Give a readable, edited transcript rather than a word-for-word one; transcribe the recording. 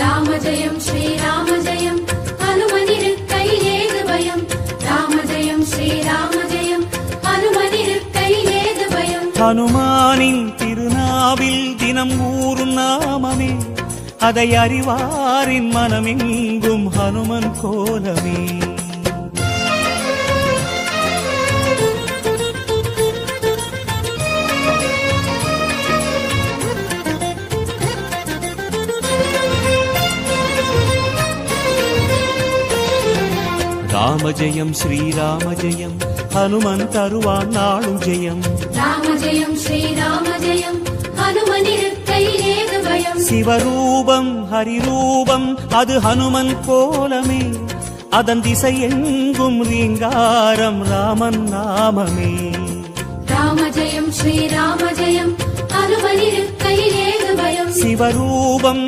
ராம ஜெயம் ஸ்ரீராம ஜெயம் ஹனுமனிருக்கையில் ஏது பயம் ராம ஜெயம் ஸ்ரீராம ஜெயம் ஹனுமனிருக்கையில் ஏது பயம் ஹனுமானின் திருநாவில் தினம் ஊறும் நாமமே அதை அறிவாரின் மனமெங்கும் ஹனுமன் கோலமே ராம ஜெயம் ஸ்ரீராம ஜெயம் ஹனுமன் தருவான் நாளும் ஜெயம் ராம ஜெயம் ஸ்ரீராம ஜெயம் ஹனுமனிருக்கையில் ஏது பயம் சிவரூபம் ஹரிரூபம் அது ஹனுமன் கோலமே அதன் திசை எங்கும் ரீங்காரம் ராமன் நாமமே ராம ஜெயம் ஸ்ரீராம ஜெயம் ஹனுமனிருக்கையில் ஏது பயம் சிவரூபம்